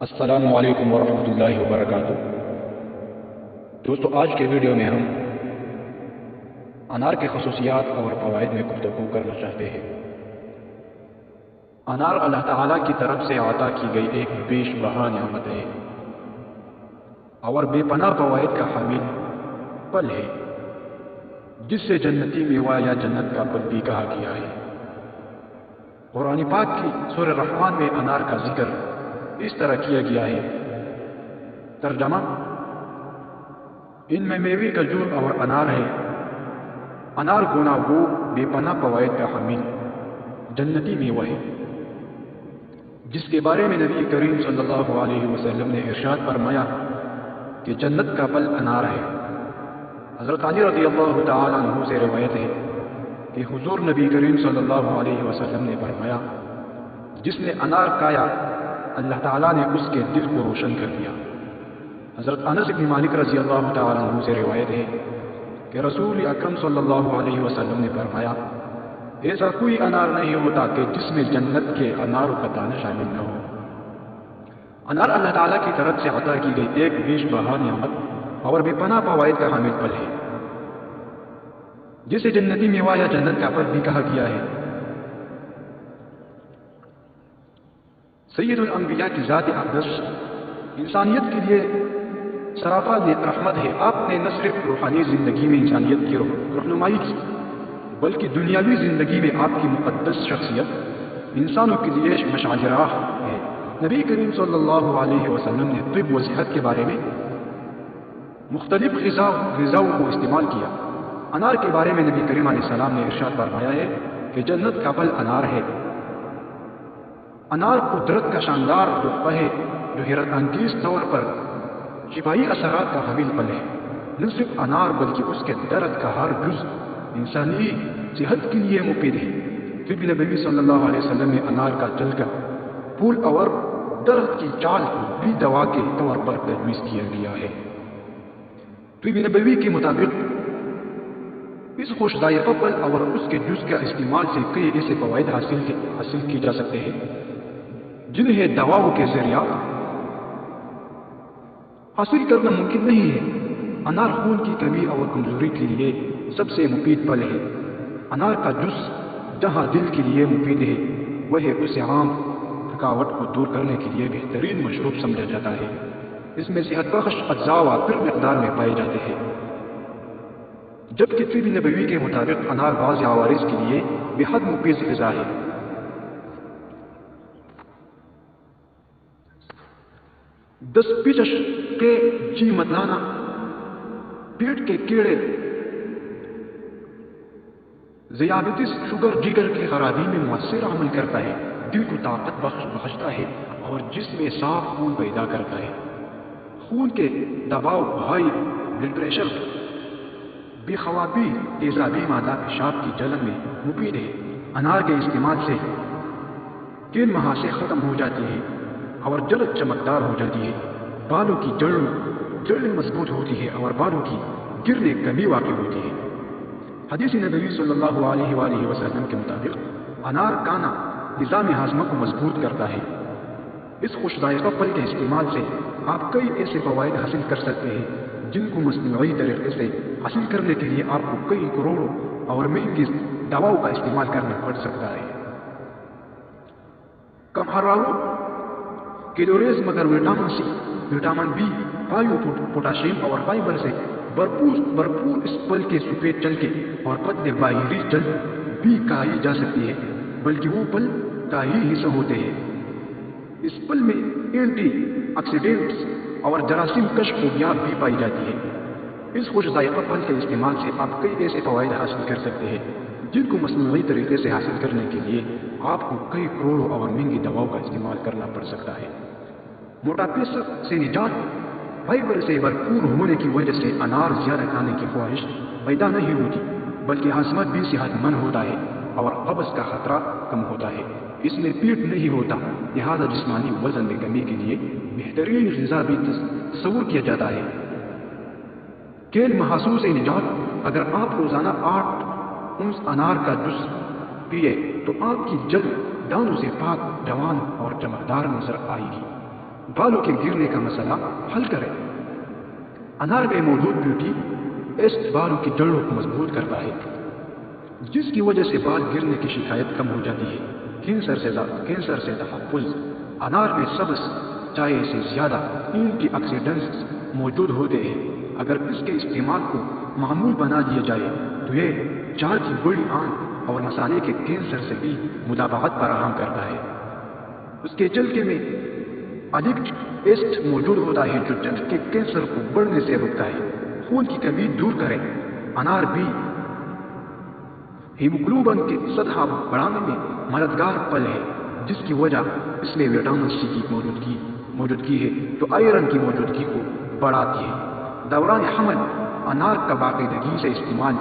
السلام علیکم ورحمۃ اللہ وبرکاتہ۔ دوستو، آج کے ویڈیو میں ہم انار کے خصوصیات اور فوائد میں گفتگو کرنا چاہتے ہیں۔ انار اللہ تعالیٰ کی طرف سے عطا کی گئی ایک بیش بہا نعمت ہے اور بے پناہ فوائد کا حامل پھل ہے، جس سے جنتی میوہ یا جنت کا پھل بھی کہا گیا ہے۔ قرآن پاک کی سورہ رحمان میں انار کا ذکر اس طرح کیا گیا ہے۔ ترجمہ: ان میں میوے کھجور اور انار ہے۔ انار گونا وہ بے پناہ فوائد کا حامل جنتی میوہ ہے جس کے بارے میں نبی کریم صلی اللہ علیہ وسلم نے ارشاد فرمایا کہ جنت کا پھل انار ہے۔ حضرت علی رضی اللہ تعالیٰ عنہ سے روایت ہے کہ حضور نبی کریم صلی اللہ علیہ وسلم نے فرمایا، جس نے انار کھایا اللہ تعالیٰ نے اس کے دل کو روشن کر دیا۔ حضرت انس بن مالک رضی اللہ تعالیٰ عنہ سے روایت ہے کہ رسول اکرم صلی اللہ علیہ وسلم نے فرمایا، ایسا کوئی انار نہیں ہوتا کہ جس میں جنت کے اناروں کا دانہ شامل نہ ہو۔ انار اللہ تعالیٰ کی طرف سے عطا کی گئی ایک بیش بہا نعمت اور بے پناہ فوائد کا حامل پھل ہے، جسے جنتی میوہ یا جنت کا پھل بھی کہا گیا ہے۔ سید الانبیاء کی ذات اقدس انسانیت کے لیے سراپا رحمت ہے۔ آپ نے نہ صرف روحانی زندگی میں انسانیت کی رہنمائی کی، بلکہ دنیاوی زندگی میں آپ کی مقدس شخصیت انسانوں کے لیے مشعل راہ ہے۔ نبی کریم صلی اللہ علیہ وسلم نے طب و صحت کے بارے میں مختلف غذاؤں کو استعمال کیا۔ انار کے بارے میں نبی کریم علیہ السلام نے ارشاد فرمایا ہے کہ جنت کا پھل انار ہے۔ انار قدرت کا شاندار تحفہ ہے جو حیرت انگیز طور پر شفائی اثرات کا حامل پھل ہے۔ نہ صرف انار بلکہ اس کے درد کا ہر جز انسانی صحت کے لیے مفید ہے۔ طب نبوی صلی اللہ علیہ وسلم نے انار کا جلگہ، پھول اور درد کی چال کو بھی دوا کے طور پر تجویز کیا گیا ہے۔ طب نبوی کے مطابق اس خوش ذائقہ پھل اور اس کے جوس کا استعمال سے کئی ایسے فوائد حاصل کی جا سکتے ہیں جنہیں دواؤں کے ذریعہ حاصل کرنا ممکن نہیں ہے۔ انار خون کی کمی اور کمزوری کے لیے سب سے مفید پھل ہے۔ انار کا جوس جہاں دل کے لیے مفید ہے، وہ اسے عام تھکاوٹ کو دور کرنے کے لیے بہترین مشروب سمجھا جاتا ہے۔ اس میں صحت بخش اجزاء وافر مقدار میں پائے جاتے ہیں، جبکہ طب نبوی کے مطابق انار بعض عوارض کے لیے بے حد مفید غذا ہے۔ دست پیچش کے جی متلانا، پیٹ کے کیڑے، ذیابیطس، شوگر، جگر کی خرابی میں مؤثر عمل کرتا ہے، دل کو طاقت بخشتا ہے اور جسم میں صاف خون پیدا کرتا ہے۔ خون کے دباؤ، ہائی بلڈ پریشر، بے خوابی، تیزابی مادہ پیشاب کی جلن میں مفید ہے۔ انار کے استعمال سے تین ماہ سے ختم ہو جاتی ہے اور جلد چمکدار ہو جاتی ہے۔ بالوں کی جڑیں مضبوط ہوتی ہے اور بالوں کی گرنے کمی واقع ہوتی ہے۔ حدیث نبوی صلی اللہ علیہ وآلہ وسلم کے مطابق انار کھانا نظام ہاضمہ کو مضبوط کرتا ہے۔ اس خوش ذائقہ پھل کے استعمال سے آپ کئی ایسے فوائد حاصل کر سکتے ہیں جن کو مصنوعی طریقے سے حاصل کرنے کے لیے آپ کو کئی کروڑوں اور مہنگی دواؤں کا استعمال کرنا پڑ سکتا ہے۔ کم حرارت کیلوریز مگر vitamin C, vitamin B, potassium اور فائبر سے بھرپور اس پھل کے سفید چلکے اور پتلے باہری جلد بھی کھائی جا سکتی ہے، بلکہ وہ پھل کا ہی حصہ ہوتے ہیں۔ اس پھل میں اینٹی آکسیڈینٹس اور جراثیم کش خوبیاں بھی پائی جاتی ہے۔ اس خوش ذائقہ پھل کے استعمال سے آپ کئی ایسے فوائد حاصل کر سکتے ہیں جن کو مصنوعی طریقے سے حاصل کرنے کے لیے آپ کو کئی کروڑوں اور مہنگی دواؤں کا استعمال کرنا پڑ سکتا ہے۔ موٹاپے سے نجات، فائبر سے بھرپور ہونے کی وجہ سے انار زیادہ کھانے کی خواہش پیدا نہیں ہوتی، بلکہ ہاضمہ بھی صحت مند ہوتا ہے اور قبض کا خطرہ کم ہوتا ہے۔ اس میں پیٹ نہیں ہوتا، لہذا جسمانی وزن میں کمی کے لیے بہترین غذا بھی تصور کیا جاتا ہے۔ کیل محسوس سے نجات، اگر آپ روزانہ 8 اونس انار کا جوس پیے تو آپ کی جلد دانوں سے پاک، جوان اور چمکدار نظر آئے گی۔ بالوں کے گرنے کا مسئلہ حل کرے۔ انار میں موجود بیوٹی ایسڈ بالوں کی جڑوں کو مضبوط کرتا ہے، جس کی وجہ سے بال گرنے کی شکایت کم ہو جاتی ہے۔ کینسر سے تحفظ۔ انار میں سبز چائے سے زیادہ اینٹی آکسیڈنٹس موجود ہوتے ہیں۔ اگر اس کے استعمال کو معمول بنا دیا جائے تو یہ چار کی بڑی آنت اور مثانے کے کینسر سے بھی مدافعت فراہم کرتا ہے۔ اس کے جلکے میں الیک ایسڈ موجود ہوتا ہے جو جلد کے کینسر کو بڑھنے سے روکتا ہے، خون کی کمی دور کرے۔ انار بھی ہیموگلوبن کی سطح بڑھانے میں مددگار پھل ہے، جس کی وجہ اس میں وٹامن سی کی موجودگی ہے جو آئرن کی موجودگی کو بڑھاتی ہے۔ دوران حمل انار کا باقاعدگی سے استعمال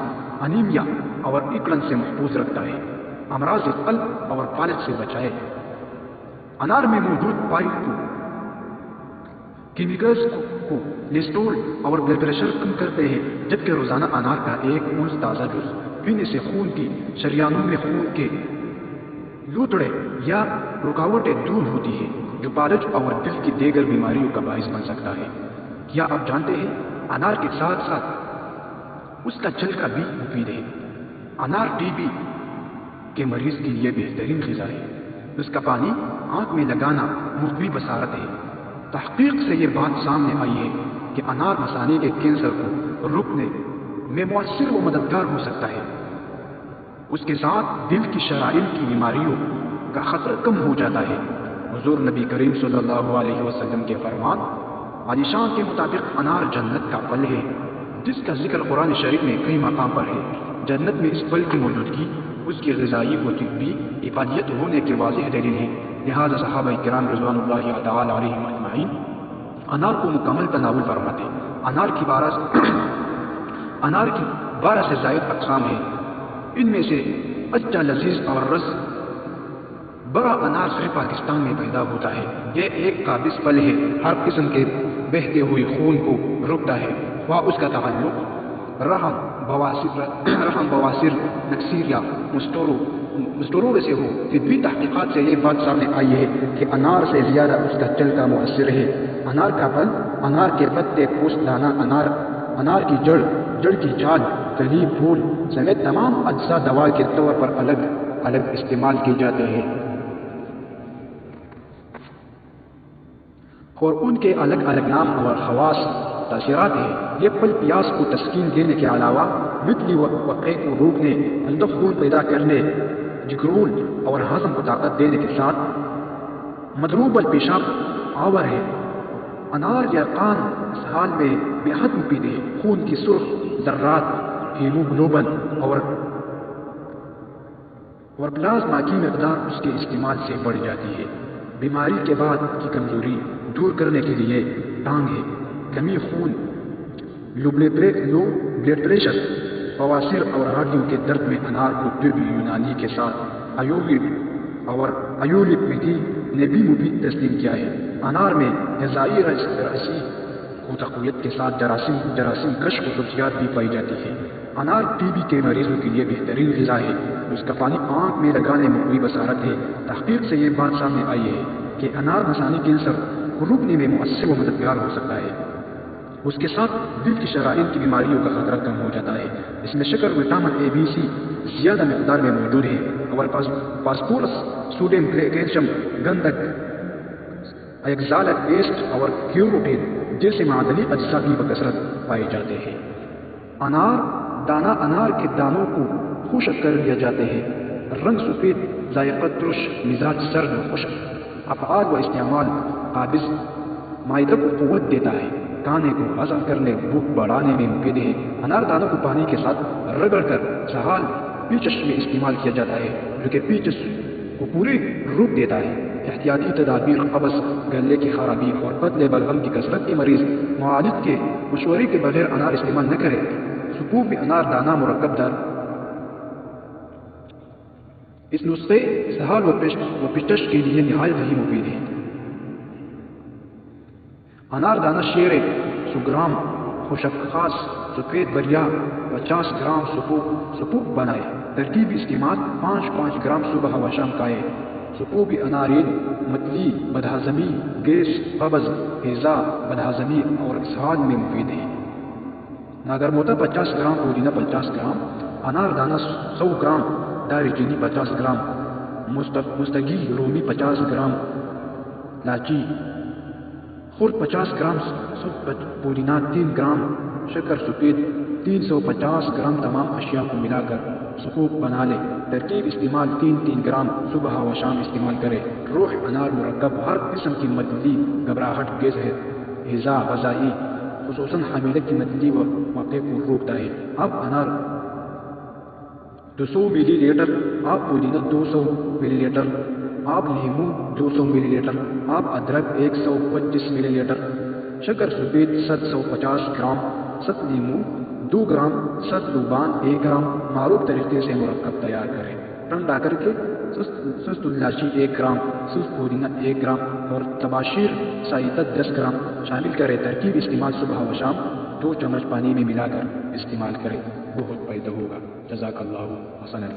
انیمیا اور اکڑن سے محفوظ رکھتا ہے، امراض قلب اور فالج سے بچائے۔ انار میں موجود فائٹو کیمیکلز کو کولیسٹرول اور بلڈ پریشر کم کرتے ہیں، جبکہ روزانہ انار کا ایک اونس تازہ جوس پینے سے خون کی شریانوں میں خون کے لوتھڑے یا رکاوٹیں دور ہوتی ہیں، جو فالج اور دل کی دیگر بیماریوں کا باعث بن سکتا ہے۔ کیا آپ جانتے ہیں انار کے ساتھ ساتھ اس کا چھلکا بھی مفید ہے؟ انار ٹی بی کے مریض کے لیے بہترین غذا ہے۔ اس کا پانی آنکھ میں لگانا مفید بصارت ہے۔ تحقیق سے یہ بات سامنے آئی ہے کہ انار مثانے کے کینسر کو روکنے میں مؤثر و مددگار ہو سکتا ہے۔ اس کے ساتھ دل کی شرائین کی بیماریوں کا خطرہ کم ہو جاتا ہے۔ حضور نبی کریم صلی اللہ علیہ وسلم کے فرمان عالیشان کے مطابق انار جنت کا پھل ہے، جس کا ذکر قرآن شریف میں کئی مقام پر ہے۔ جنت میں اس پھل کی موجودگی اس کی غذائی و طبی افادیت ہونے کے واضح دلیل ہے، لہذا صحابہ کرام رضوان اللہ تعالی علیہم اجمعین انار کو مکمل تناول فرماتے۔ انار کی 12 سے زائد اقسام ہیں، ان میں سے اچھا، لذیذ اور رس بڑا انار صرف پاکستان میں پیدا ہوتا ہے۔ یہ ایک قابض پھل ہے، ہر قسم کے بہتے ہوئے خون کو روکتا ہے، خواہ اس کا تعلق رحم، بواسیر، نکسیر یا مستوروں سے ہو۔ طبی تحقیقات سے یہ بات سامنے آئی ہے کہ انار سے زیادہ اس کا چھلکا مؤثر ہے۔ انار کا پھل، انار کے پتے، پوست، دانہ، انار کی جڑ کی چھال، کلی، پھول سمیت تمام اجزاء دوا کے طور پر الگ الگ استعمال کیے جاتے ہیں اور ان کے الگ الگ نام اور خواص تاثیرات ہیں۔ یہ پھل پیاس کو تسکین دینے کے علاوہ مثلی وقعے کو روکنے، اندر خون پیدا کرنے، جگرول اور ہضم کو طاقت دینے کے ساتھ مضروب الپیشاب آور ہے۔ انار یرقان اسہال میں بے حد مفید ہے۔ خون کی سرخ ذرات، ہیموگلوبن اور پلازما کی مقدار اس کے استعمال سے بڑھ جاتی ہے۔ بیماری کے بعد کی کمزوری دور کرنے کے لیے ٹانگ ہے، کمی خون، لو بلڈ پریشر، بواسیر اور ہڈیوں کے درد میں انار کو طب یونانی کے ساتھ ایولک ویدی نے بھی مفید تسلیم کیا ہے۔ انار میں غذائی رسی کو تقویت کے ساتھ جراثیم کش خصوصیات بھی پائی جاتی ہے۔ انار ٹی بی کے مریضوں کے لیے بہترین غذا ہے۔ اس کا پانی آنکھ میں لگانے میں کوئی بصارت ہے۔ تحقیق سے یہ بات سامنے آئی ہے کہ انار مثانی کینسر کو روکنے میں مؤثر و مددگار ہو سکتا ہے۔ اس کے ساتھ دل کی شرائین کی بیماریوں کا خطرہ کم ہو جاتا ہے۔ اس میں شکر، وٹامن اے، بی، سی زیادہ مقدار میں موجود ہے اور فاسفورس، سوڈیم، کیلشیم، گندھک، ایکزالک ایسڈ اور کیروٹین جیسے معدنی اجزاء بھی بکثرت پائے جاتے ہیں۔ انار کے دانوں کو خشک کر دیا جاتے ہیں۔ رنگ سفید، ذائقہ ترش، مزاج سرد و خشک، افعال و استعمال قابض، معدہ کو قوت دیتا ہے، کھانے کو ہضم کرنے، بھوک بڑھانے میں مفید ہے۔ انار دانوں کو پانی کے ساتھ رگڑ کر سہال پیچش میں استعمال کیا جاتا ہے، جو کہ پیچش کو پوری روک دیتا ہے۔ احتیاطی تدابیر: قبض، گلے کی خرابی اور قتل بلغم کی کثرت کے مریض معالج کے مشورے کے بغیر انار استعمال نہ کریں۔ سپوف میں انار دانہ مرکب دار اس نسخے سہال و پیچش کے لیے نہایت ہی مفید ہے۔ انار دانہ شیر 100 گرام خشک خاص سفید بریا 50 گرام سپوف بنائے۔ ترکیبی استعمال: 5 گرام صبح و شام کھائے، سکوب انارین متلی بدہضمی گیس قبض ہیضہ بدہضمی اور اسہال میں مفید ہے۔ ناگر موٹا 50 گرام، پودینہ 50 گرام، انار دانہ 100 گرام، دار چینی 50 گرام، مستگی رومی 50 گرام، لاچی خرد 50 گرام، پودینہ 3 گرام، شکر سفید 350 گرام، تمام اشیاء کو ملا کر سکوب بنا لے۔ ترکیب استعمال 3 گرام صبح و شام استعمال کرے۔ روح انار مرکب ہر قسم کی متلی، گھبراہٹ، گیس، ہیضہ غذائی خصوصاً حاملہ کی متلی واقع کو روکتا ہے۔ اب انار 200 ملی لیٹر، آپ پودینہ 200 ملی لیٹر، آپ لیمو 200 ملی لیٹر، آپ ادرک 125 ملی لیٹر، شکر سفید 750 گرام، 7 لیمو 2 گرام، 7 روبان 1 گرام۔ معروف طریقے سے مرکب تیار کریں۔ ٹھنڈا کر کے سست الائچی 1 گرام، سست پودینہ 1 گرام اور تباشیر سائدہ 10 گرام شامل کریں۔ ترکیب استعمال صبح و شام 2 چمچ پانی میں ملا کر استعمال کریں، بہت فائدہ ہوگا۔ جزاک اللہ حسنا۔